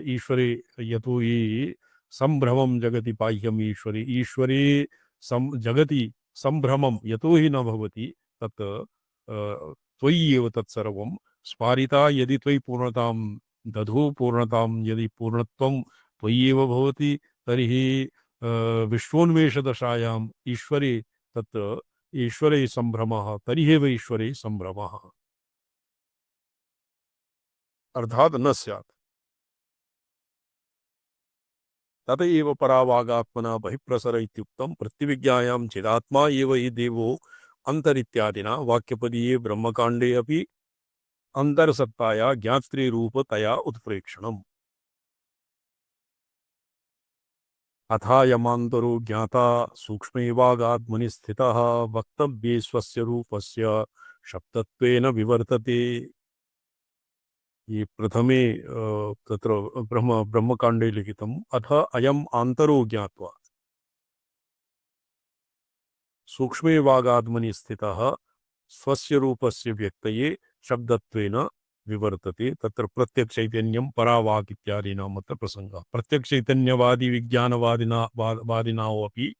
ईश्वरे यतो हि संभ्रमं जगति बाह्यम् ईश्वरे जगति संभ्रमं यतो हि न भवति, तत् त्वयि एव तत्सर्वं स्फारिता यदि त्वयि पूर्णतां दधु, पूर्णतां यदि पूर्णत्वं त्वयि एव भवति, तर्हि विश्वोन्मेषदशायाम् ईश्वरे तत्र ईश्वरे संभ्रमः, तर्ह्येव ईश्वरे संभ्रमः अर्थात् न स्यात्। तत एव परावागात्मना बहिप्रसर इत्युक्तं। प्रत्यभिज्ञायां चिदात्मा एव हि देवो अन्तरित्यादिना वाक्यपदीये ब्रह्मकाण्डे अपि अंतरसत्ताया ज्ञातृरूपतया उत्प्रेक्षणम्। अथायमान्तरो ज्ञाता सूक्ष्मेवागात्मनि स्थितः वक्तव्ये स्वस्य रूपस्य शब्दत्वेन विवर्तते। ये प्रथमे तत्र ब्रह्मकाण्डे लिखितम्। अथ अयम् आन्तरो ज्ञात्वा सूक्ष्मेवागात्मनि स्थितः स्वस्य रूपस्य व्यक्तये शब्दत्वेन विवर्तते। तत्र प्रत्यक्षचैतन्यं परावाक् इत्यादीनाम् अत्र प्रसङ्गः। प्रत्यक्षचैतन्यवादी वादिनाः अपि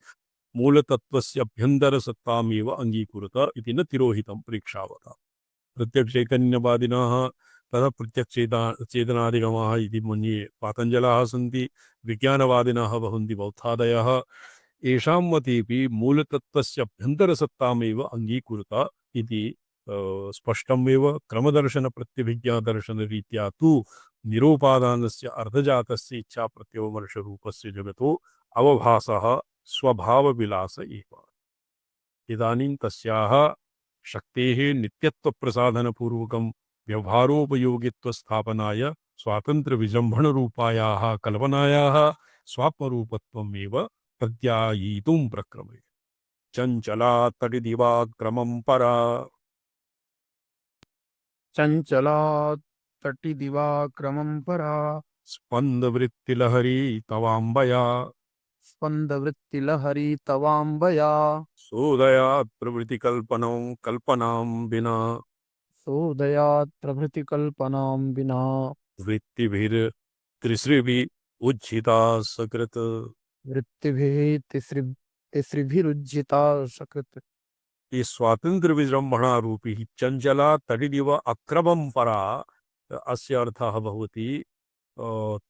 मूलतत्त्वस्य अभ्यन्तरसत्तामेव अङ्गीकुरुत इति न तिरोहितं परीक्षावता। प्रत्यक्षचैतन्यवादिनः तथा चेतनादिगमाः इति मन्ये पातञ्जलाः सन्ति। विज्ञानवादिनः भवन्ति बौद्धादयः। येषां मतेऽपि मूलतत्त्वस्य अभ्यन्तरसत्तामेव अङ्गीकुरुत इति स्पष्टमेव। क्रमदर्शनप्रत्यभिज्ञादर्शनरीत्या तु निरोपादानस्य अर्धजातस्य इच्छाप्रत्यवमर्शरूपस्य जगतो अवभासः स्वभावविलास एव। इदानीं तस्याः शक्तेः नित्यत्वप्रसाधनपूर्वकं व्यवहारोपयोगित्वस्थापनाय स्वातन्त्र्यविजृम्भणरूपायाः कल्पनायाः स्वात्मरूपत्वमेव प्रत्यायितुं प्रक्रमे। चञ्चला तटिदिवाक्रमं परा चञ्चला तटिदिवाक्रमं परा स्पन्दवृत्तिलहरी तवाम्बया स्पन्दवृत्तिलहरी तवाम्बया सोदयात् प्रवृत्तिकल्पनं कल्पनां विना सोदयात् प्रभृतिकल्पनां विना वृत्तिभिर्त्रिसृभिः उज्झिता सकृत्। वृत्तिभिः तिसृभिरुज्झिता सकृत्। ये स्वातंत्र्य विजृंभणा रूपी चंचला तडिदिव अक्रमं परा अस्य अर्थः भवति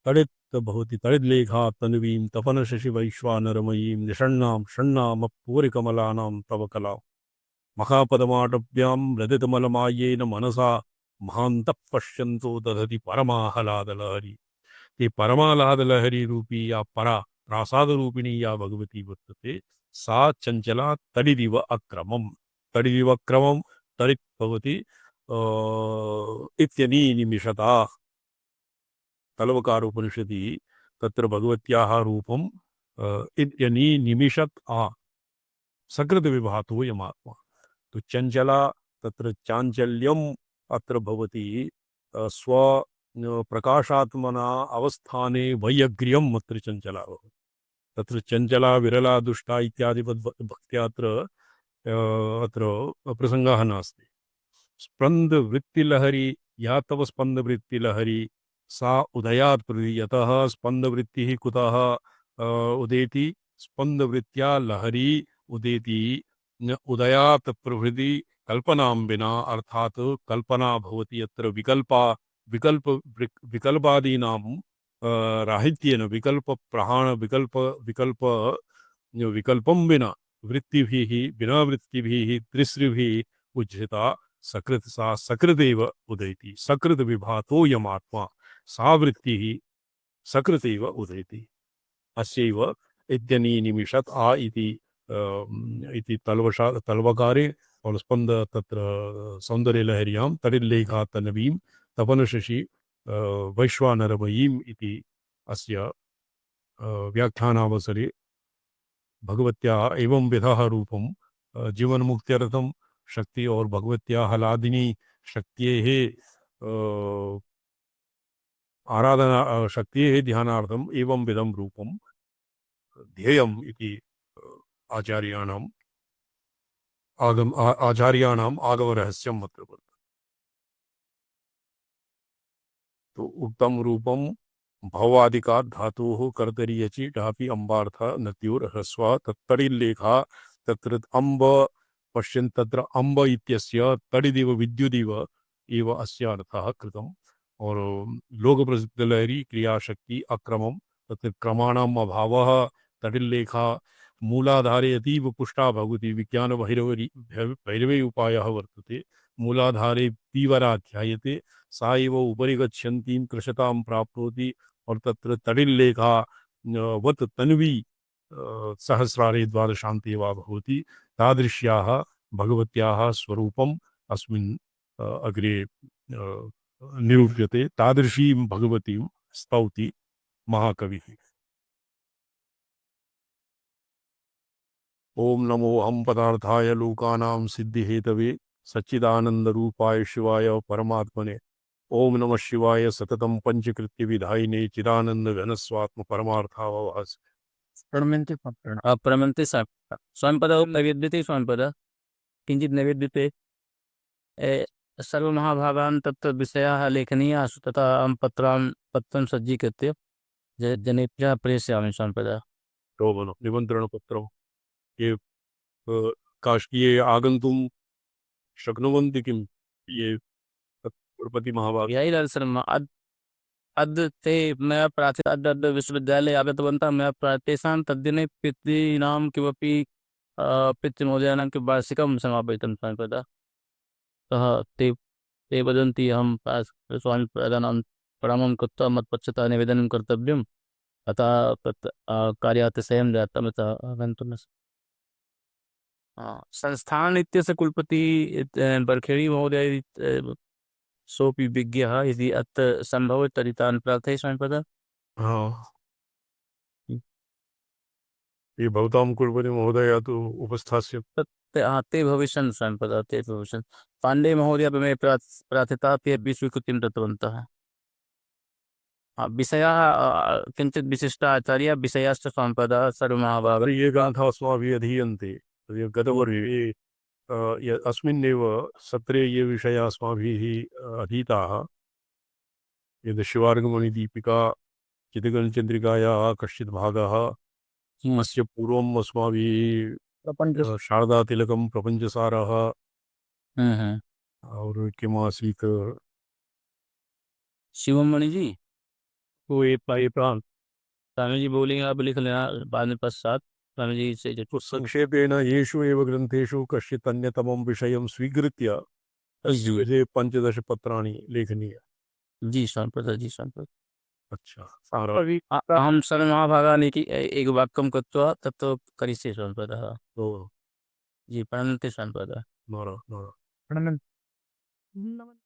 तडित् भवति तडिद्लेखा तन्वीं तपनशशि वैश्वानरमयीं निषण्णां षण्णामपूरिकमलानां तव कलां महापदमाटव्यां मृदितमलमायेन मनसा महान्तः पश्यन्तो दधति परमाहलादलहरी। ये परमाहलादलहरी रूपी या परा प्रासाद रूपिणी या भगवती वर्तते सा चंचला तडिदिव अक्रमं। तडिदिव क्रमं तडित् भवति इत्यनी निमिषता। तलवकारोपनिषदि तत्र भगवत्याः रूपं इत्यनी निमिषत् आ सकृत् विभातो यमात्मा। तो चंचला तत्र चाञ्चल्यम् अत्र भवति स्व प्रकाशात्मना अवस्थाने वैयग्र्यम् अत्र चंचला भवति। तत्र चंचला विरला दुष्टा इत्यादि भक्त्या अत्र प्रसङ्गः नास्ति। स्पन्दवृत्तिलहरी या तव स्पन्दवृत्तिलहरी सा उदयात् प्रतीयतः स्पन्दवृत्तिः कुतः उदेति स्पन्दवृत्त्या लहरी उदेति न उदयात् प्रभृति कल्पनां विना अर्थात् कल्पना भवति अत्र विकल्पादीनां राहित्येन विकल्पं विना वृत्तिभिः बिना वृत्तिभिः त्रिसृभिः उज्झिता सकृत् सा सकृदेव उदयति। सकृत् विभातो यमात्मा सा वृत्तिः सकृतेव उदयति। अस्यैव इत्यनी निमिषत् आ इति तल्वकारे और स्पंद तत्र सौन्दर्यलहर्यां तडिल्लेखा तन्वीं तपनशशि वैश्वानरमयीम् इति अस्य व्याख्यानावसरे भगवत्याः एवं विधः रूपं जीवन्मुक्त्यर्थं शक्ति और भगवत्याः लादिनी शक्त्येः आराधना शक्त्येः ध्यानार्थम् एवं विधं रूपं ध्येयम् इति आचार्याणाम् आगमरहस्यम् अत्र वर्तते। तो उक्तं रूपं भवादिकात् धातोः कर्तरीयचि डापि अम्बार्थ नत्योर् ह्रस्वा तत्तडिल्लेखा तत्र अम्ब पश्यन् तत्र अम्ब इत्यस्य तडिदिव विद्युदिव एव अस्य अर्थः कृतम्। और लोकप्रसिद्धलहरी क्रियाशक्ति अक्रमं तत्र क्रमाणाम् अभावः तडिल्लेखा मूलाधारे अतीव पुष्टा भवति। भैरवे उपायः वर्तते। मूलाधारे तीव्रा ध्यायते सा एव उपरि गच्छन्तीं कृशतां प्राप्नोति। और तत्र तडिल्लेखा वत् तन्वी सहस्रारे द्वादशान्ते वा भवति। तादृश्याः भगवत्याः स्वरूपम् अस्मिन् अग्रे निरूप्यते। तादृशीं भगवतीं स्तौति महाकविः। ओम नमो हम पदार्थाय लोकानां सिद्धि हेतवे सच्चिदानंद रूपाय शिवाय परमात्मने ओम नमः शिवाय सततम पंचकृत्य विधायिने चिदानंद घनस्वात्म परमार्थावास प्रणम्यन्ते प्रणम्यन्ते। प्रमन्ते स्वामिपद नैवेद्यते स्वामिपद किञ्चित् नैवेद्यते सर्वमहाभागान् तत्र विषयाः लेखनीयाः तथा अहं पत्रं सज्जीकृत्य जनेभ्यः प्रेषयामि स्वामिपद। शोभन निमंत्रण पत्रम ये काश्कीये आगन्तुं शक्नुवन्ति किं ये कुलपति महाभाग यही दर्शनम् अद्य ते मया प्रार्थित अद्य विश्वविद्यालये आगतवन्तः मया तेषां तद्दिने पितॄणां किमपि पितृमहोदयानां किं वार्षिकं समापयितं स्वामिपद। अतः ते वदन्ति अहं स्वामिपदानां प्रणामं कृत्वा मत्पक्षतः निवेदनं कर्तव्यम् अतः तत् कार्यातिशयं जातम् अतः गन्तुं संस्थान इत्यस्य कुलपति बर्खेड़ी महोदय सोऽपि विज्ञः यदि अत्र सम्भवति तर्हि तान् प्रार्थये स्वामिपद। हाँ ये भवतां कुलपति महोदय तु उपस्थास्य ते भविष्यन् स्वामिपद ते भविष्यन् पाण्डे महोदय मे प्रार्थिता ते अपि स्वीकृतिं दत्तवन्तः। विषयाः किञ्चित् विशिष्ट आचार्य विषयाश्च स्वामिपद सर्वमहाभाग ये ग्रन्थाः अस्माभिः अधीयन्ते गतवर्षे अस्मिन्नेव सत्रे ये विषयाः अस्माभिः अधीताः यद् शिवार्गमणिदीपिका चितगणचन्द्रिकायाः कश्चित् भागः अस्य पूर्वम् अस्माभिः प्रपञ्च शारदातिलकं प्रपञ्चसारः और किमासीत् शिवमणि जी को ये प्रांत स्वामी जी बोलेंगे आप लिख लेना बाद में पश्चात स्वामी जी से जो संक्षेपेण येषु एव ग्रन्थेषु कश्चित् अन्यतमं विषयं स्वीकृत्य तस्य 15 पत्राणि लेखनीय। जी स्वामिपद जी स्वामिपद। अच्छा सारा अहं सर्वमहाभागानि एक वाक्यं कृत्वा तत् करिष्ये स्वामिपदः। जी प्रणन्ते स्वामिपद। नारा नारा प्रणम्यन्ते।